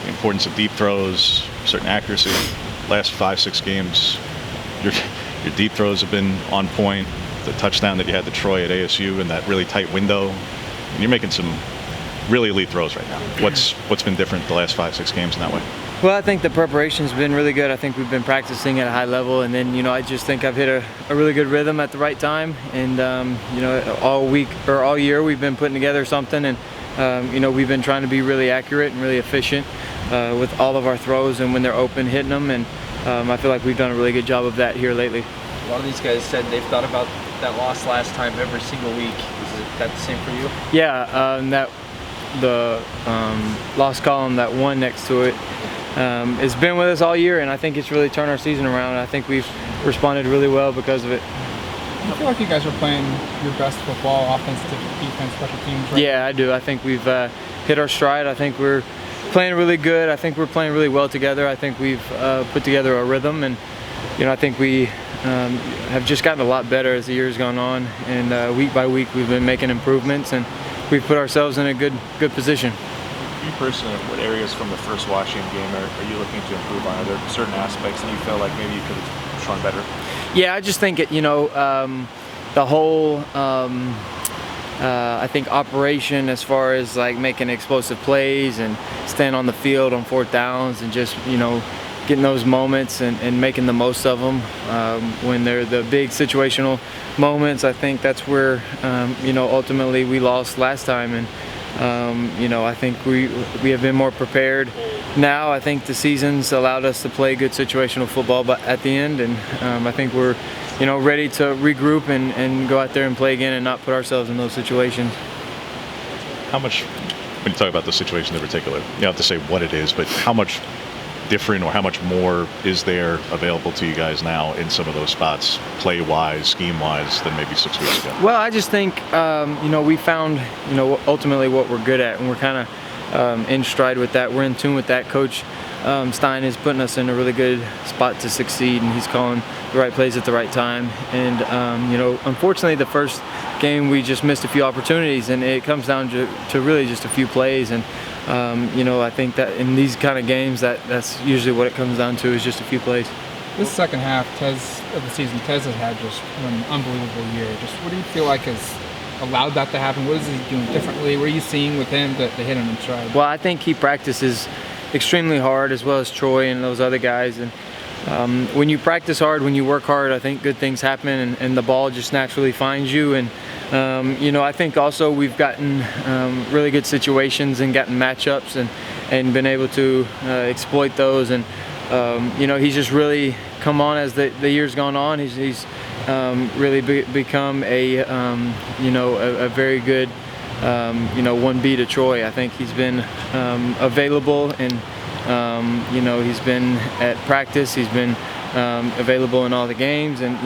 the importance of deep throws, certain accuracy. Last 5-6 games, your deep throws have been on point. The touchdown that you had to Troy at ASU in that really tight window, and you're making some really elite throws right now. What's been different the last 5-6 games in that way? Well, I think the preparation's been really good. I think we've been practicing at a high level, and then I just think I've hit a really good rhythm at the right time. And all week or all year we've been putting together something, and we've been trying to be really accurate and really efficient with all of our throws, and when they're open, hitting them. And I feel like we've done a really good job of that here lately. A lot of these guys said they've thought about that loss last time every single week. Is that the same for you? Yeah, the loss column, that one next to it, it's been with us all year, and I think it's really turned our season around. I think we've responded really well because of it. I feel like you guys are playing your best football, offense, defense, special teams, right? Yeah, I do. I think we've hit our stride. I think we're playing really good. I think we're playing really well together. I think we've put together a rhythm, and I think we have just gotten a lot better as the year's gone on, and week by week we've been making improvements, and we've put ourselves in a good position. You personally, what areas from the first Washington game are you looking to improve on? Are there certain aspects that you feel like maybe you could have shown better? Yeah, I just think the whole I think operation, as far as like making explosive plays and staying on the field on 4th downs, and just getting those moments and making the most of them when they're the big situational moments. I think that's where ultimately we lost last time, and I think we have been more prepared now. I think the season's allowed us to play good situational football, but at the end, and I think we're ready to regroup and go out there and play again and not put ourselves in those situations. How much, when you talk about the situation in particular, you don't have to say what it is, but how much different or how much more is there available to you guys now in some of those spots, play-wise, scheme-wise, than maybe 6 weeks ago? Well, I just think we found ultimately what we're good at, and we're kind of in stride with that. We're in tune with that. Coach Stein is putting us in a really good spot to succeed, and he's calling the right plays at the right time. And unfortunately, the first game we just missed a few opportunities, and it comes down to really just a few plays. And I think that in these kind of games, that's usually what it comes down to, is just a few plays. This second half of the season, Tez has had just an unbelievable year. Just what do you feel like has allowed that to happen? What is he doing differently? What are you seeing with him that hit him in stride? Well, I think he practices extremely hard, as well as Troy and those other guys. And when you practice hard, when you work hard, I think good things happen, and the ball just naturally finds you. And I think also we've gotten really good situations and gotten matchups and been able to exploit those. And he's just really come on as the year's gone on. He's really become a very good 1B to Troy. I think he's been available, and he's been at practice. He's been available in all the games, and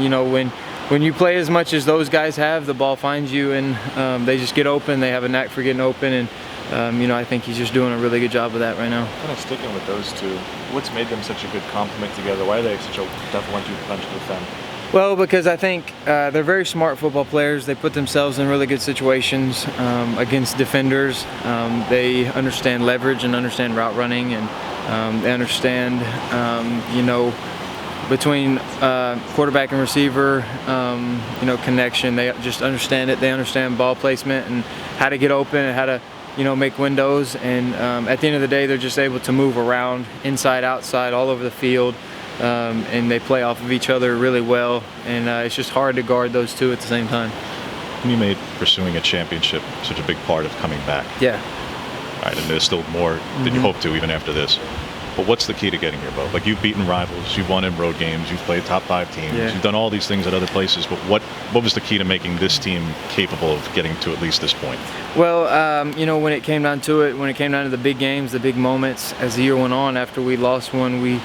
when you play as much as those guys have, the ball finds you, and they just get open. They have a knack for getting open, and I think he's just doing a really good job of that right now. Kind of sticking with those two, what's made them such a good complement together? Why are they such a tough 1-2 punch to defend? Well, because I think they're very smart football players. They put themselves in really good situations against defenders. They understand leverage and understand route running, and they understand, between quarterback and receiver, connection. They just understand it. They understand ball placement and how to get open and how to, make windows. And at the end of the day, they're just able to move around inside, outside, all over the field. And they play off of each other really well, and it's just hard to guard those two at the same time. You made pursuing a championship such a big part of coming back. Yeah. All right, and there's still more than you hope to even after this. But what's the key to getting here, Bo? Like, you've beaten rivals, you've won in road games, you've played top 5 teams, You've done all these things at other places, but what was the key to making this team capable of getting to at least this point? Well, when it came down to it, when it came down to the big games, the big moments, as the year went on, after we lost one, we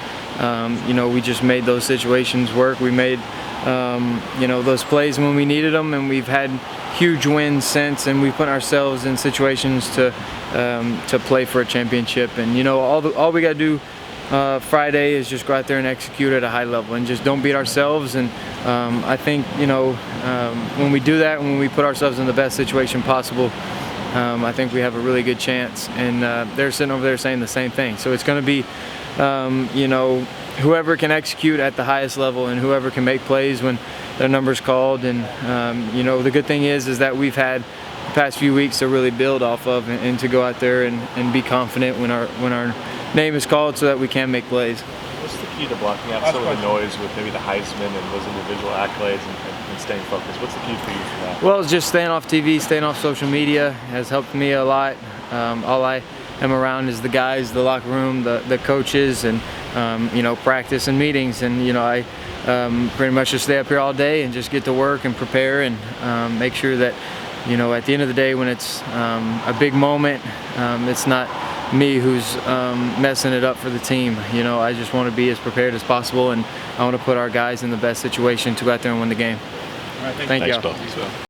just made those situations work. We made, those plays when we needed them, and we've had huge wins since, and we put ourselves in situations to play for a championship. And all we got to do Friday is just go out there and execute at a high level, and just don't beat ourselves. And I think when we do that, when we put ourselves in the best situation possible, I think we have a really good chance. And they're sitting over there saying the same thing. So it's going to be, you know, whoever can execute at the highest level and whoever can make plays when their number's called. And you know, the good thing is that we've had the past few weeks to really build off of and to go out there and be confident when our name is called, so that we can make plays. What's the key to blocking out some of the noise with maybe the Heisman and those individual accolades and staying focused? What's the key for you for that? Well, it's just staying off TV, staying off social media has helped me a lot. All I am around is the guys, the locker room, the coaches, and you know, practice and meetings. And you know, I pretty much just stay up here all day and just get to work and prepare and make sure that, you know, at the end of the day, when it's a big moment, it's not me who's messing it up for the team. You know, I just want to be as prepared as possible, and I want to put our guys in the best situation to go out there and win the game. All right, Thank you. Thanks, Bill.